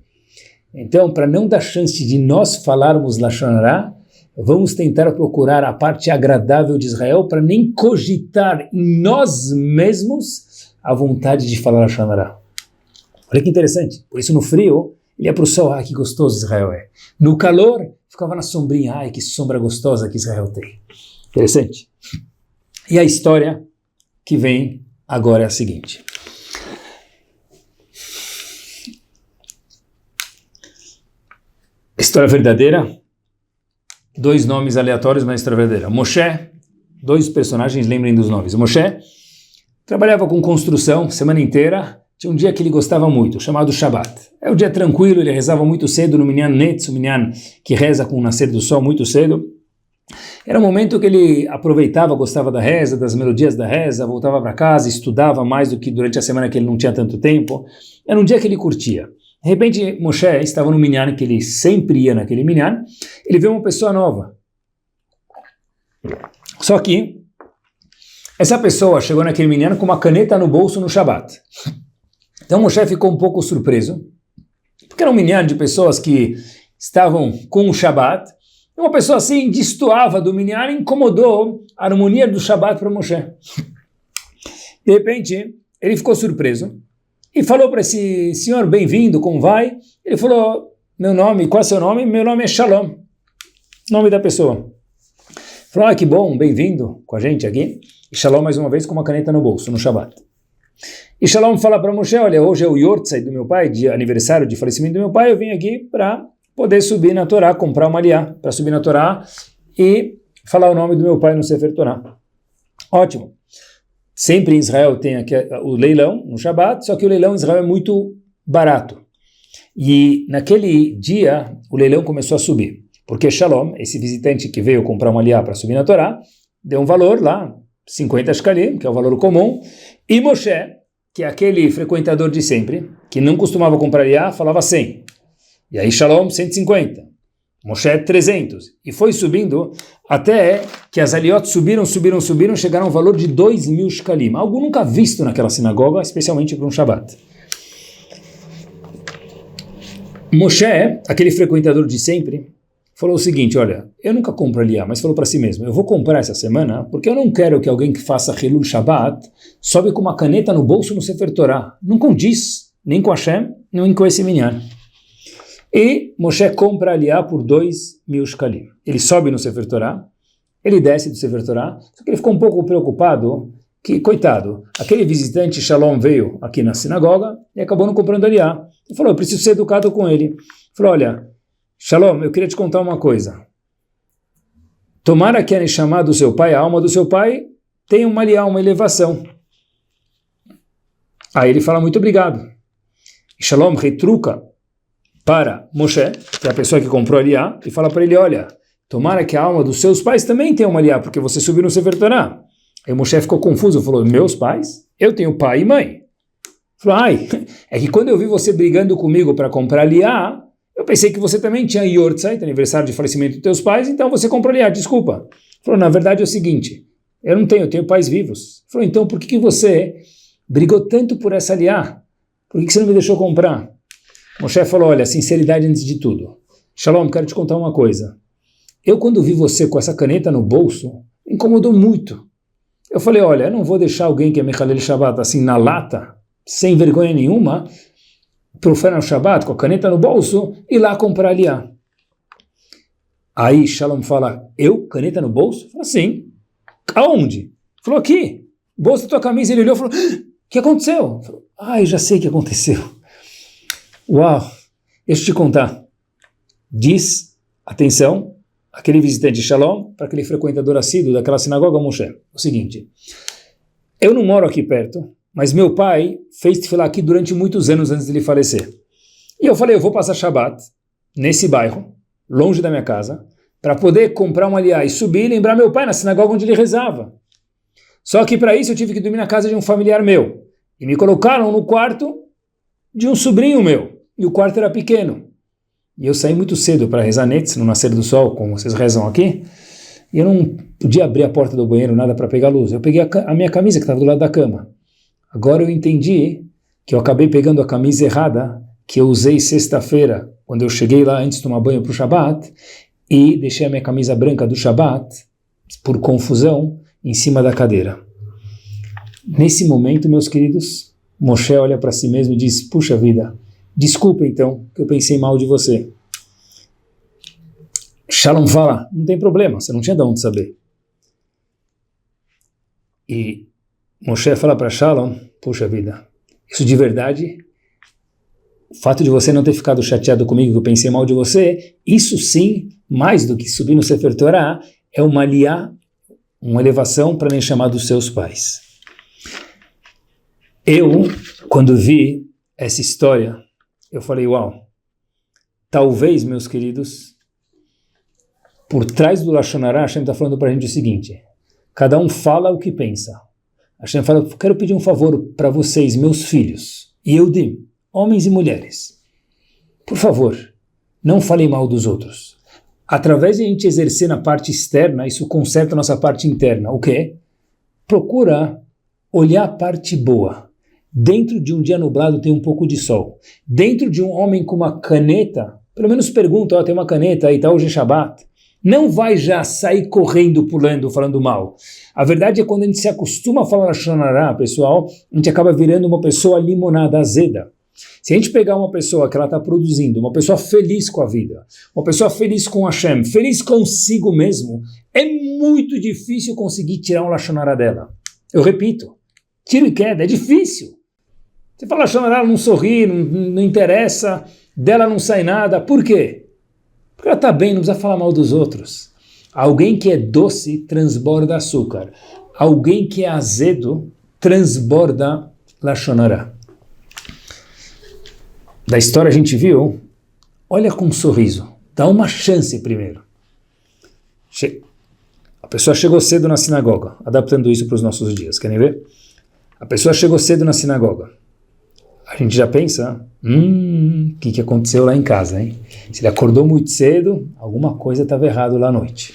Então, para não dar chance de nós falarmos Lashon Hará, vamos tentar procurar a parte agradável de Israel para nem cogitar em nós mesmos a vontade de falar Lashon Hará. Olha que interessante. Por isso, no frio, ele ia para o sol, que gostoso Israel é. No calor, ficava na sombrinha, que sombra gostosa que Israel tem. Interessante. E a história que vem agora é a seguinte. História verdadeira, 2 nomes aleatórios, mas história verdadeira. Moshe, 2 personagens, lembrem dos nomes. Moshe trabalhava com construção semana inteira, tinha um dia que ele gostava muito, chamado Shabbat. É um dia tranquilo, ele rezava muito cedo no Minyan Netz, o Minyan que reza com o nascer do sol muito cedo. Era um momento que ele aproveitava, gostava da reza, das melodias da reza, voltava para casa, estudava mais do que durante a semana que ele não tinha tanto tempo. Era um dia que ele curtia. De repente, Moshe estava no Minyan, que ele sempre ia naquele Minyan, ele viu uma pessoa nova. Só que, essa pessoa chegou naquele Minyan com uma caneta no bolso no Shabat. Então Moshe ficou um pouco surpreso, porque era um Minyan de pessoas que estavam com o Shabat, e uma pessoa assim destoava do Minyan e incomodou a harmonia do Shabat para Moshe. De repente, ele ficou surpreso, e falou para esse senhor, bem-vindo, como vai? Ele falou, meu nome, qual é o seu nome? Meu nome é Shalom, nome da pessoa. Falou, que bom, bem-vindo com a gente aqui. E Shalom, mais uma vez, com uma caneta no bolso, no Shabbat. E Shalom fala para Moshe, olha, hoje é o Yortzeit do meu pai, de aniversário de falecimento do meu pai, eu vim aqui para poder subir na Torá, comprar uma aliá, para subir na Torá e falar o nome do meu pai no Sefer Torá. Ótimo. Sempre em Israel tem aqui o leilão, no Shabat, só que o leilão em Israel é muito barato. E naquele dia, o leilão começou a subir. Porque Shalom, esse visitante que veio comprar uma aliá para subir na Torá, deu um valor lá, 50 shkalim, que é o valor comum, e Moshe, que é aquele frequentador de sempre, que não costumava comprar aliá, falava 100. E aí Shalom, 150. Moshe 300, e foi subindo até que as aliot subiram, chegaram ao valor de 2.000 shkalim, algo nunca visto naquela sinagoga, especialmente para um Shabat. Moshe, aquele frequentador de sempre, falou o seguinte, olha, eu nunca compro aliá, mas falou para si mesmo, eu vou comprar essa semana, porque eu não quero que alguém que faça Hilul Shabat sobe com uma caneta no bolso no Sefer Torá, não condiz, nem com Hashem, nem com esse minyan. E Moshe compra aliá por 2.000 shkalim. Ele sobe no Sefer Torá, ele desce do Sefer Torá, só que ele ficou um pouco preocupado, que, coitado, aquele visitante Shalom veio aqui na sinagoga e acabou não comprando aliá. Ele falou, eu preciso ser educado com ele. Ele falou, olha, Shalom, eu queria te contar uma coisa. Tomara que a Neshama do seu pai, a alma do seu pai, tenha uma aliá, uma elevação. Aí ele fala, muito obrigado. E Shalom retruca para Moshe, que é a pessoa que comprou a aliá, e fala para ele, olha, tomara que a alma dos seus pais também tenha uma aliá, porque você subiu no Sefer Torá. Aí Moshe ficou confuso, falou, meus pais? Eu tenho pai e mãe. Falou, é que quando eu vi você brigando comigo para comprar liá, eu pensei que você também tinha yortzeit, aniversário de falecimento dos teus pais, então você comprou liá, desculpa. Falou, na verdade é o seguinte, eu tenho pais vivos. Falou, então por que você brigou tanto por essa liá? Por que você não me deixou comprar? Moshe falou, olha, sinceridade antes de tudo. Shalom, quero te contar uma coisa. Eu quando vi você com essa caneta no bolso, me incomodou muito. Eu falei, olha, eu não vou deixar alguém que é Mechalel Shabbat assim na lata, sem vergonha nenhuma, profana o Shabbat com a caneta no bolso e lá comprar liá. Aí Shalom fala, eu? Caneta no bolso? Fala, sim. Aonde? Falou, aqui. Bolso da tua camisa. Ele olhou e falou, o que aconteceu? Falou, eu já sei o que aconteceu. Uau, deixa eu te contar. Diz, atenção, aquele visitante de Shalom, para aquele frequentador assíduo daquela sinagoga Moshe, o seguinte, eu não moro aqui perto, mas meu pai fez tefilá aqui durante muitos anos antes de ele falecer. E eu falei, eu vou passar Shabbat nesse bairro, longe da minha casa, para poder comprar um aliá e subir e lembrar meu pai na sinagoga onde ele rezava. Só que para isso eu tive que dormir na casa de um familiar meu. E me colocaram no quarto de um sobrinho meu. E o quarto era pequeno. E eu saí muito cedo para rezar Netz, no nascer do sol, como vocês rezam aqui. E eu não podia abrir a porta do banheiro, nada para pegar luz. Eu peguei a minha camisa que estava do lado da cama. Agora eu entendi que eu acabei pegando a camisa errada, que eu usei sexta-feira, quando eu cheguei lá antes de tomar banho para o Shabbat, e deixei a minha camisa branca do Shabbat, por confusão, em cima da cadeira. Nesse momento, meus queridos, Moshe olha para si mesmo e diz, puxa vida, desculpa então, que eu pensei mal de você. Shalom fala, não tem problema, você não tinha de onde saber. E Moshe fala para Shalom, puxa vida, isso de verdade, o fato de você não ter ficado chateado comigo, que eu pensei mal de você, isso sim, mais do que subir no Sefer Torah, é uma liá, uma elevação para nem chamar dos seus pais. Eu, quando vi essa história, eu falei, uau, talvez, meus queridos, por trás do Lashon Hara, Hashem está falando para a gente o seguinte, cada um fala o que pensa. Hashem fala, quero pedir um favor para vocês, meus filhos, e Eudim, homens e mulheres. Por favor, não falem mal dos outros. Através de a gente exercer na parte externa, isso conserta a nossa parte interna. O quê? Procura olhar a parte boa. Dentro de um dia nublado tem um pouco de sol. Dentro de um homem com uma caneta, pelo menos pergunta, tem uma caneta aí, tá hoje é Shabbat. Não vai já sair correndo, pulando, falando mal. A verdade é que quando a gente se acostuma a falar Lashon Hara, pessoal, a gente acaba virando uma pessoa limonada, azeda. Se a gente pegar uma pessoa que ela está produzindo, uma pessoa feliz com a vida, uma pessoa feliz com Hashem, feliz consigo mesmo, é muito difícil conseguir tirar um Lashon Hara dela. Eu repito, tiro e queda, é difícil. Você fala Lashon Hara, ela não sorri, não interessa, dela não sai nada. Por quê? Porque ela está bem, não precisa falar mal dos outros. Alguém que é doce transborda açúcar. Alguém que é azedo transborda Lashon Hara. Da história a gente viu, olha com um sorriso, dá uma chance primeiro. A pessoa chegou cedo na sinagoga, adaptando isso para os nossos dias, querem ver? A pessoa chegou cedo na sinagoga. A gente já pensa, o que aconteceu lá em casa, hein? Se ele acordou muito cedo, alguma coisa estava errado lá à noite.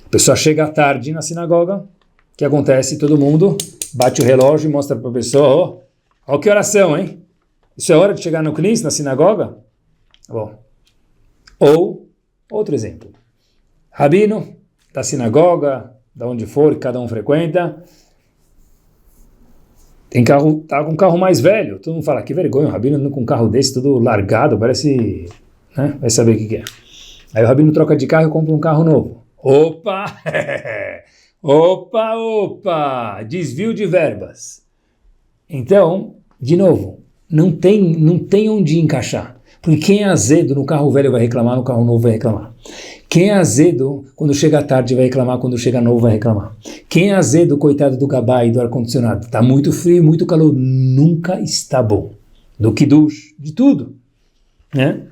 A pessoa chega à tarde na sinagoga, o que acontece? Todo mundo bate o relógio e mostra para a pessoa, ó que oração, hein? Isso é hora de chegar no Knis, na sinagoga? Bom. Ou, outro exemplo. Rabino, da sinagoga, da onde for, que cada um frequenta, tem carro, tá com um carro mais velho. Todo mundo fala, que vergonha, o Rabino andando com um carro desse, tudo largado, parece, né? Vai saber o que é. Aí o Rabino troca de carro e compra um carro novo. Opa! Opa! Desvio de verbas. Então, de novo, não tem onde encaixar. Porque quem é azedo no carro velho vai reclamar, no carro novo vai reclamar. Quem é azedo quando chega tarde vai reclamar, quando chega novo vai reclamar. Quem é azedo, coitado do gabá e do ar-condicionado, está muito frio, muito calor, nunca está bom. Do kiddush, de tudo. Né?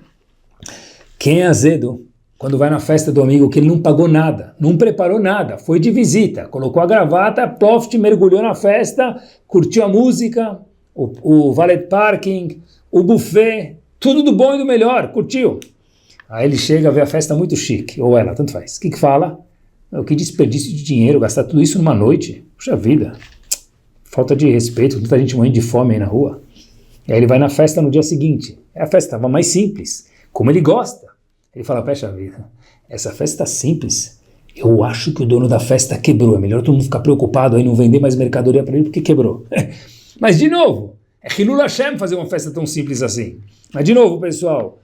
Quem é azedo quando vai na festa do amigo que ele não pagou nada, não preparou nada, foi de visita, colocou a gravata, ploft, mergulhou na festa, curtiu a música, o valet parking, o buffet, tudo do bom e do melhor, curtiu. Aí ele chega a ver a festa muito chique, ou ela, tanto faz. O que fala? Que desperdício de dinheiro, gastar tudo isso numa noite. Puxa vida, falta de respeito, muita gente morrendo de fome aí na rua. E aí ele vai na festa no dia seguinte. A festa estava mais simples, como ele gosta. Ele fala, puxa vida, essa festa simples, eu acho que o dono da festa quebrou. É melhor todo mundo ficar preocupado aí, não vender mais mercadoria para ele porque quebrou. Mas de novo, é Hilul Hashem fazer uma festa tão simples assim. Mas de novo, pessoal,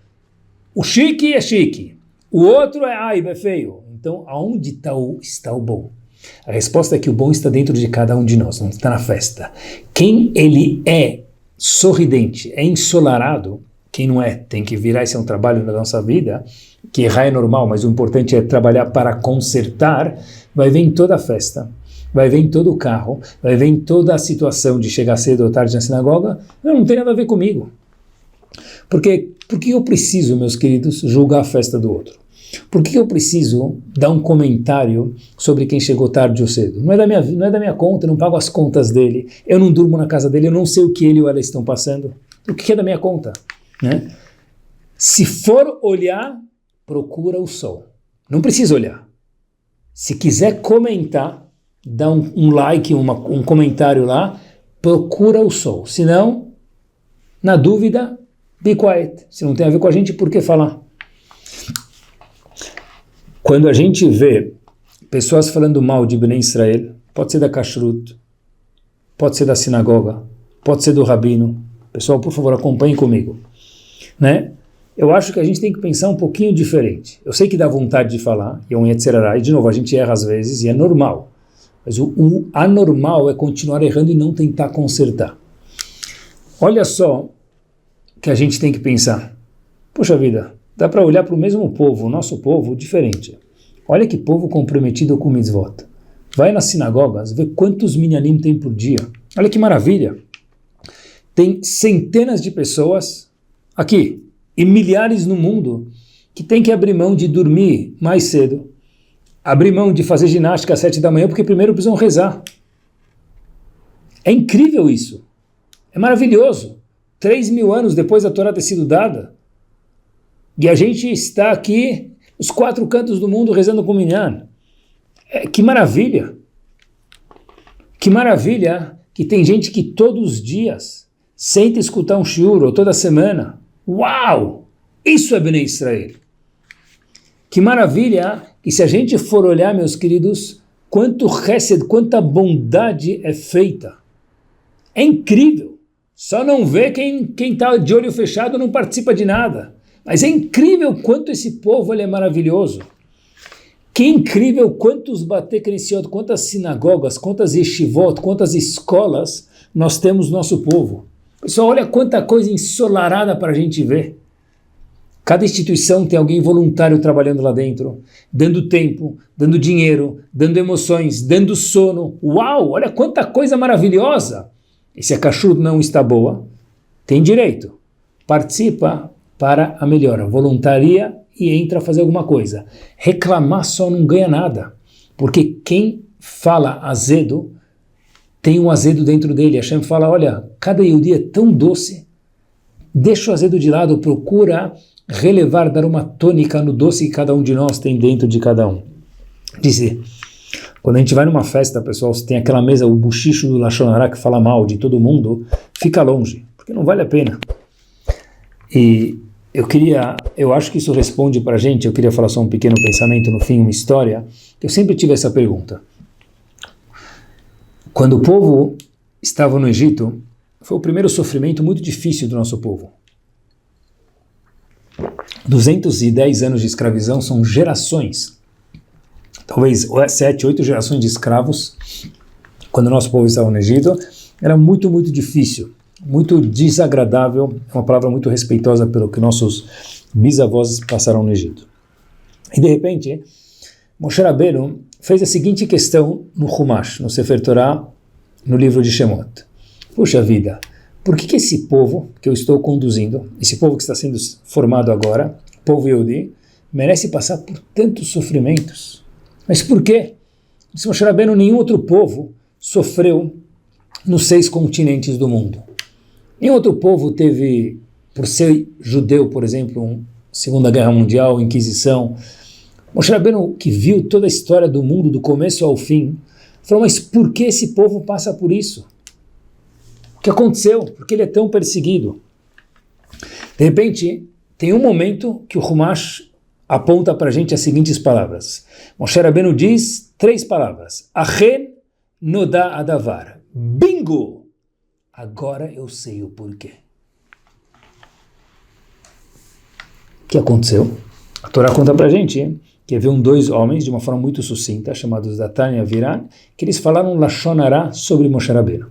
o chique é chique, o outro é aiba, é feio. Então, aonde está o bom? A resposta é que o bom está dentro de cada um de nós, não está na festa. Quem ele é sorridente, é ensolarado, quem não é, tem que virar, esse é um trabalho na nossa vida, que errar é normal, mas o importante é trabalhar para consertar, vai ver em toda a festa, vai ver em todo o carro, vai ver em toda a situação de chegar cedo ou tarde na sinagoga, não tem nada a ver comigo. Por que eu preciso, meus queridos, julgar a festa do outro? Por que eu preciso dar um comentário sobre quem chegou tarde ou cedo? Não é da minha conta, eu não pago as contas dele, eu não durmo na casa dele, eu não sei o que ele ou ela estão passando. O que é da minha conta? Né? Se for olhar, procura o sol. Não precisa olhar. Se quiser comentar, dá um like, um comentário lá, procura o sol. Se não, na dúvida, be quiet. Se não tem a ver com a gente, por que falar? Quando a gente vê pessoas falando mal de Bnei Israel, pode ser da Kashrut, pode ser da sinagoga, pode ser do rabino. Pessoal, por favor, acompanhem comigo. Né? Eu acho que a gente tem que pensar um pouquinho diferente. Eu sei que dá vontade de falar, e é um Yetzirará, e de novo, a gente erra às vezes, e é normal. Mas o anormal é continuar errando e não tentar consertar. Olha só que a gente tem que pensar. Puxa vida, dá para olhar para o mesmo povo, o nosso povo, diferente. Olha que povo comprometido com mitzvot. Vai nas sinagogas, vê quantos minyanim tem por dia. Olha que maravilha. Tem centenas de pessoas aqui, e milhares no mundo, que tem que abrir mão de dormir mais cedo, abrir mão de fazer ginástica às 7 da manhã, porque primeiro precisam rezar. É incrível isso. É maravilhoso. 3.000 anos depois da Torá ter sido dada, e a gente está aqui, os 4 cantos do mundo, rezando com o minyan. Que maravilha! Que maravilha que tem gente que todos os dias senta escutar um shiur, ou toda semana. Uau! Isso é Bnei Israel. Que maravilha que se a gente for olhar, meus queridos, quanto chesed, quanta bondade é feita. É incrível. Só não vê quem está de olho fechado não participa de nada. Mas é incrível quanto esse povo ele é maravilhoso. Que incrível quantos Batei Knesset, quantas sinagogas, quantas yeshivot, quantas escolas nós temos no nosso povo. Pessoal, olha quanta coisa ensolarada para a gente ver. Cada instituição tem alguém voluntário trabalhando lá dentro, dando tempo, dando dinheiro, dando emoções, dando sono. Uau, olha quanta coisa maravilhosa. E se a kashrut não está boa, tem direito. Participa para a melhora, voluntaria e entra a fazer alguma coisa. Reclamar só não ganha nada, porque quem fala azedo, tem um azedo dentro dele. Hashem fala, olha, cada Yehudi é tão doce, deixa o azedo de lado, procura relevar, dar uma tônica no doce que cada um de nós tem dentro de cada um. Dizer, quando a gente vai numa festa, pessoal, tem aquela mesa, o buchicho do Lashon Hara que fala mal de todo mundo, fica longe, porque não vale a pena. E eu acho que isso responde para a gente, eu queria falar só um pequeno pensamento no fim, uma história, eu sempre tive essa pergunta. Quando o povo estava no Egito, foi o primeiro sofrimento muito difícil do nosso povo. 210 anos de escravidão são gerações, talvez 7, 8 gerações de escravos, quando o nosso povo estava no Egito, era muito, muito difícil, muito desagradável, é uma palavra muito respeitosa pelo que nossos bisavós passaram no Egito. E de repente, Moshe Rabbeinu fez a seguinte questão no Chumash, no Sefer Torah, no livro de Shemot. Puxa vida, por que esse povo que eu estou conduzindo, esse povo que está sendo formado agora, o povo Yehudi, merece passar por tantos sofrimentos? Mas por quê? Se Moshe Rabbeinu, nenhum outro povo sofreu nos 6 continentes do mundo. Nenhum outro povo teve, por ser judeu, por exemplo, Segunda Guerra Mundial, Inquisição. Moshe Rabbeinu, que viu toda a história do mundo, do começo ao fim, falou, mas por que esse povo passa por isso? O que aconteceu? Por que ele é tão perseguido? De repente, tem um momento que o Humash aponta para a gente as seguintes palavras. Moshe Rabbeinu diz 3 palavras. Achen nodá adavar. Bingo! Agora eu sei o porquê. O que aconteceu? A Torá conta para a gente que haviam 2 homens, de uma forma muito sucinta, chamados Datan e Aviran, que eles falaram Lashon Hara sobre Moshe Rabbeinu.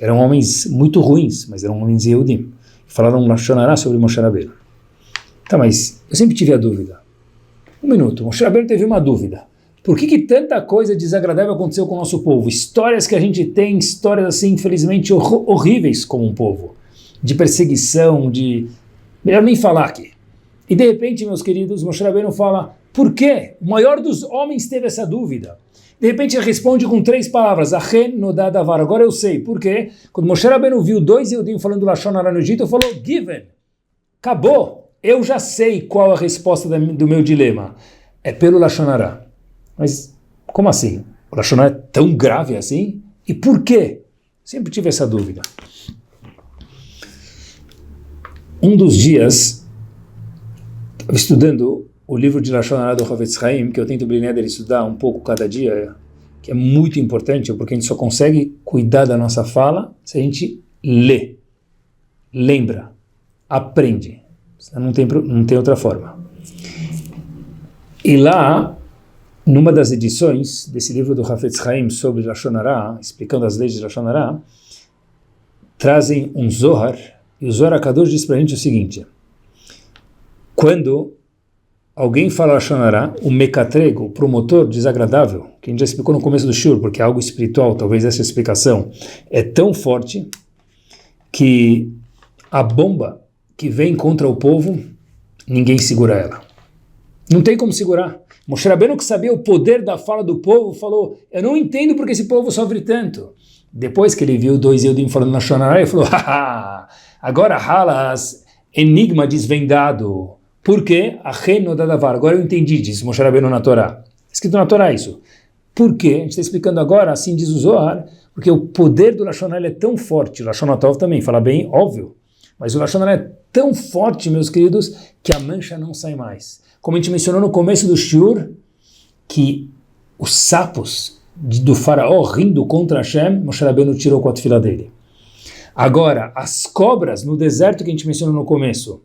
Eram homens muito ruins, mas eram homens Yehudim. Falaram Lashon Hara sobre Moshe Rabbeinu. Tá, mas eu sempre tive a dúvida. Um minuto, Moshe Rabbeinu teve uma dúvida. Por que tanta coisa desagradável aconteceu com o nosso povo? Histórias que a gente tem, histórias assim, infelizmente, horríveis como um povo. De perseguição, de... Melhor nem falar aqui. E de repente, meus queridos, Moshe Rabbeinu fala, por quê? O maior dos homens teve essa dúvida. De repente ele responde com 3 palavras, Achen nodá davar. Agora eu sei. Por quê? Quando Moshe Rabbeinu viu 2 Yehudim falando Lashon Hara no Egito, ele falou, given. Acabou. Eu já sei qual a resposta do meu dilema. É pelo Lashon Hara. Mas como assim? O Lashon Hara é tão grave assim? E por quê? Sempre tive essa dúvida. Um dos dias, estava estudando o livro de Lashon Hara do Havetz Haim, que eu tento brilhar dele estudar um pouco cada dia, que é muito importante, porque a gente só consegue cuidar da nossa fala se a gente lê, lembra, aprende. Não tem outra forma. E lá, numa das edições desse livro do Havetz Haim sobre Lashon Hara, explicando as leis de Lashon Hara, trazem um Zohar, e o Zohar HaKadosh diz para a gente o seguinte, quando alguém fala Lashon Hara, o mecatrego, o promotor desagradável, que a gente já explicou no começo do shur, porque é algo espiritual, talvez essa explicação, é tão forte que a bomba que vem contra o povo, ninguém segura ela. Não tem como segurar. Moshe Rabbeinu, que sabia o poder da fala do povo, falou, eu não entendo porque esse povo sofre tanto. Depois que ele viu 2 Yehudim falando Lashon Hara, ele falou, haha, agora Halas, enigma desvendado. Por quê? Achen nodá davar. Agora eu entendi, diz Moshe Rabbeinu na Torá. Escrito na Torá isso. Por quê? A gente está explicando agora, assim diz o Zohar, porque o poder do Lashon Hara é tão forte. O Lashon Tov também, fala bem, óbvio. Mas o Lashon Hara é tão forte, meus queridos, que a mancha não sai mais. Como a gente mencionou no começo do shiur, que os sapos do faraó rindo contra Hashem, Moshe Rabbeinu tirou com a tefila dele. Agora, as cobras no deserto que a gente mencionou no começo,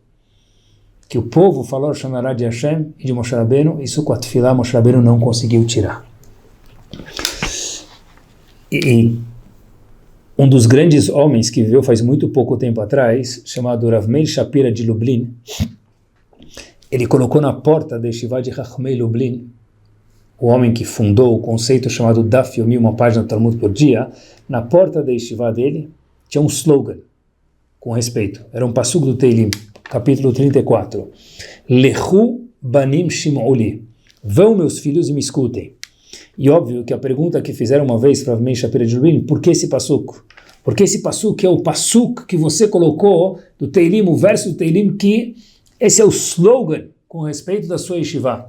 que o povo falou Lashon Hara de Hashem e de Moshe Rabbeinu, isso com a tefila Moshe Rabbeinu não conseguiu tirar. E um dos grandes homens que viveu faz muito pouco tempo atrás, chamado Rav Meir Shapira de Lublin, ele colocou na porta da Yeshiva de Chachmei Lublin, o homem que fundou o conceito chamado Daf Yomi, uma página do Talmud por dia, na porta da Yeshiva dele tinha um slogan, com respeito, era um passuco do Teilim, capítulo 34, Lechu banim shim'uli, vão meus filhos e me escutem. E óbvio que a pergunta que fizeram uma vez para Rav Meir Shapira de Lublin, por que esse passuco? Porque esse passuco é o passuco que você colocou do Teilim, o verso do Teilim, que esse é o slogan com respeito da sua yeshiva.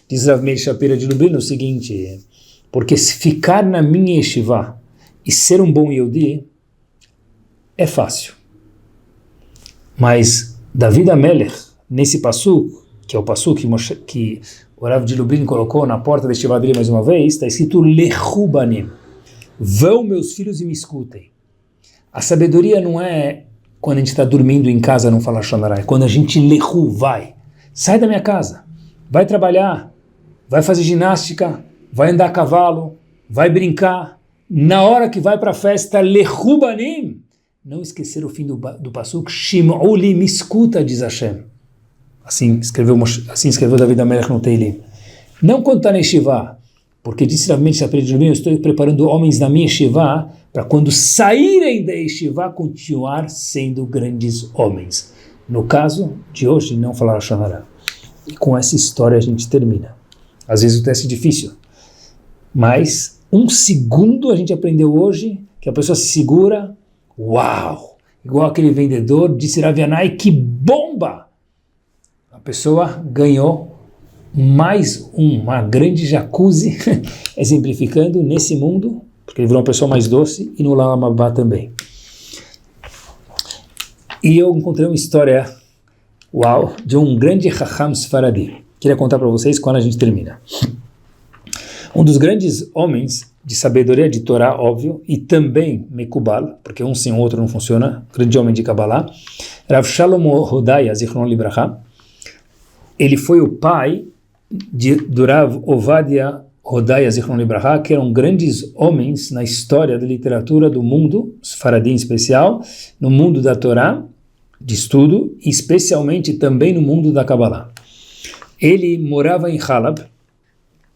Diz Rav Meir Shapira de Lublin o seguinte, porque se ficar na minha yeshiva e ser um bom Yehudi é fácil. Mas David HaMelech, nesse passuco, que é o passuco que o Rav de Lublin colocou na porta da yeshiva dele mais uma vez, está escrito Lechu banim, vão meus filhos e me escutem. A sabedoria não é quando a gente está dormindo em casa não falar Lashon Hara, é quando a gente lechu, vai, sai da minha casa, vai trabalhar, vai fazer ginástica, vai andar a cavalo, vai brincar, na hora que vai para a festa, lechu banim, não esquecer o fim do pasuk, shim'uli, me escuta, diz Hashem. Assim escreveu David HaMelech no Teilim. Não quando está na yeshiva, porque disse Rav Meir Shapira de Lublin, eu estou preparando homens na minha yeshiva para quando saírem da yeshiva continuar sendo grandes homens. No caso de hoje, não falar Lashon Hara. E com essa história a gente termina. Às vezes o teste é difícil, mas 1 segundo a gente aprendeu hoje que a pessoa se segura, uau, igual aquele vendedor, disse Rav Yanai, que bomba! A pessoa ganhou mais uma grande jacuzzi, exemplificando nesse mundo, porque ele virou uma pessoa mais doce, e no Olam Abá também. E eu encontrei uma história, uau, de um grande Chacham Sfaradi. Queria contar para vocês quando a gente termina. Um dos grandes homens de sabedoria de Torá, óbvio, e também Mekubal, porque um sem o outro não funciona, grande homem de Kabbalah, Rav Shalom Hodaya, Zichron Libraha. Ele foi o pai do Rav Ovadia Hodaya, Zichron Libraha, que eram grandes homens na história da literatura do mundo, Sfaradi em especial, no mundo da Torá, de estudo, e especialmente também no mundo da Kabbalah. Ele morava em Halab,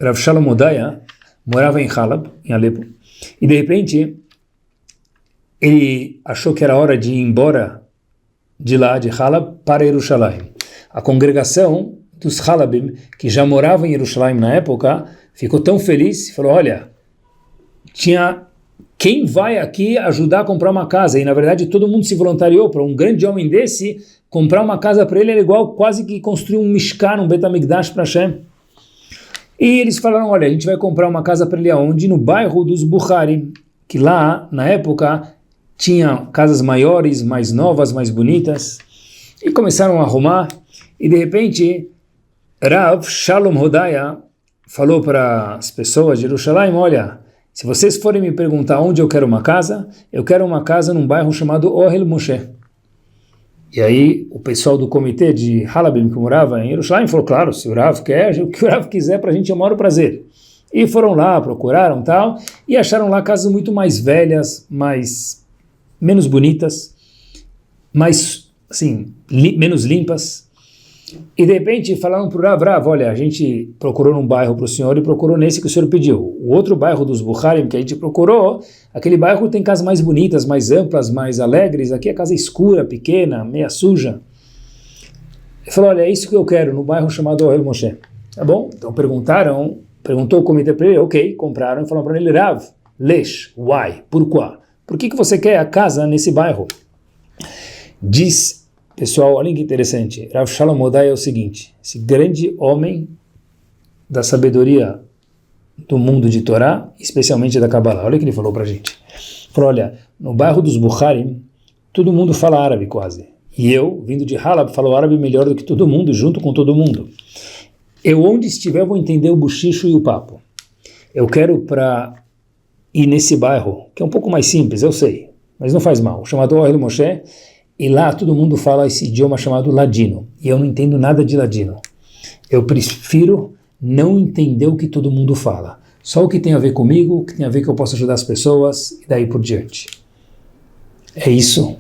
Rav Shalom Hodaya morava em Halab, em Alepo, e de repente ele achou que era hora de ir embora de lá, de Halab, para Jerusalém. A congregação dos Halabim, que já moravam em Jerusalém na época, ficou tão feliz, falou, olha, quem vai aqui ajudar a comprar uma casa? E na verdade todo mundo se voluntariou para um grande homem desse, comprar uma casa para ele era igual quase que construir um Mishkan, um Bet HaMikdash para Hashem. E eles falaram, olha, a gente vai comprar uma casa para ele aonde? No bairro dos Bukhari, que lá, na época, tinha casas maiores, mais novas, mais bonitas. E começaram a arrumar. E de repente, Rav Shalom Hodaya falou para as pessoas de Jerusalém, olha, se vocês forem me perguntar onde eu quero uma casa num bairro chamado Ohel Moshe. E aí o pessoal do comitê de Halabim, que morava em Jerusalém, falou, claro, se o Rav quer, o que o Rav quiser para a gente é o maior prazer. E foram lá, procuraram tal, e acharam lá casas muito mais velhas, menos bonitas, mais, assim, menos limpas. E de repente falaram para o Rav, olha, a gente procurou num bairro para o senhor e procurou nesse que o senhor pediu. O outro bairro dos Bukharim que a gente procurou, aquele bairro tem casas mais bonitas, mais amplas, mais alegres. Aqui é casa escura, pequena, meia suja. Ele falou, olha, é isso que eu quero, no bairro chamado Ohel Moshe. Tá bom? Então perguntou o comitê para ele, ok, compraram e falaram para ele, Rav, Lesh, why, pourquoi? Por que você quer a casa nesse bairro? Diz... Pessoal, olha que interessante. Rav Shalom Hodaya é o seguinte, esse grande homem da sabedoria do mundo de Torá, especialmente da Kabbalah, olha o que ele falou para a gente. Falou, olha, no bairro dos Bukharim, todo mundo fala árabe quase. E eu, vindo de Halab, falo árabe melhor do que todo mundo, junto com todo mundo. Eu, onde estiver, vou entender o buchicho e o papo. Eu quero para ir nesse bairro, que é um pouco mais simples, eu sei, mas não faz mal, chamado Ohel Moshe. E lá todo mundo fala esse idioma chamado ladino. E eu não entendo nada de ladino. Eu prefiro não entender o que todo mundo fala. Só o que tem a ver comigo, o que tem a ver que eu posso ajudar as pessoas e daí por diante. É isso.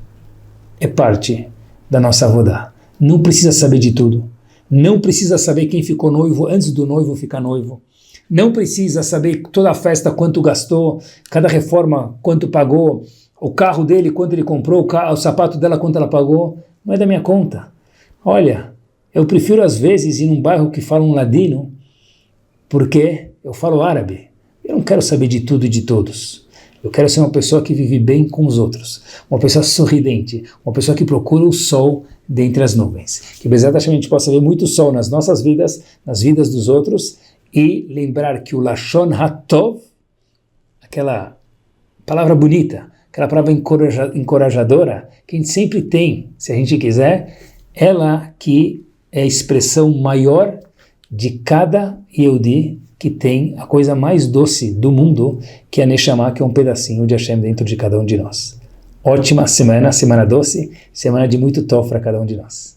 É parte da nossa avodá. Não precisa saber de tudo. Não precisa saber quem ficou noivo antes do noivo ficar noivo. Não precisa saber toda a festa quanto gastou, cada reforma quanto pagou, o carro dele, quanto ele comprou, o sapato dela, quanto ela pagou, não é da minha conta. Olha, eu prefiro às vezes ir num bairro que fala um ladino, porque eu falo árabe. Eu não quero saber de tudo e de todos. Eu quero ser uma pessoa que vive bem com os outros, uma pessoa sorridente, uma pessoa que procura o sol dentre as nuvens. Que exatamente a gente possa ver muito sol nas nossas vidas, nas vidas dos outros, e lembrar que o Lashon HaTov, aquela palavra bonita, aquela palavra encorajadora, que a gente sempre tem, se a gente quiser, ela que é a expressão maior de cada Yehudi que tem a coisa mais doce do mundo, que é a Neshama, que é um pedacinho de Hashem dentro de cada um de nós. Ótima semana, semana doce, semana de muito tov para cada um de nós.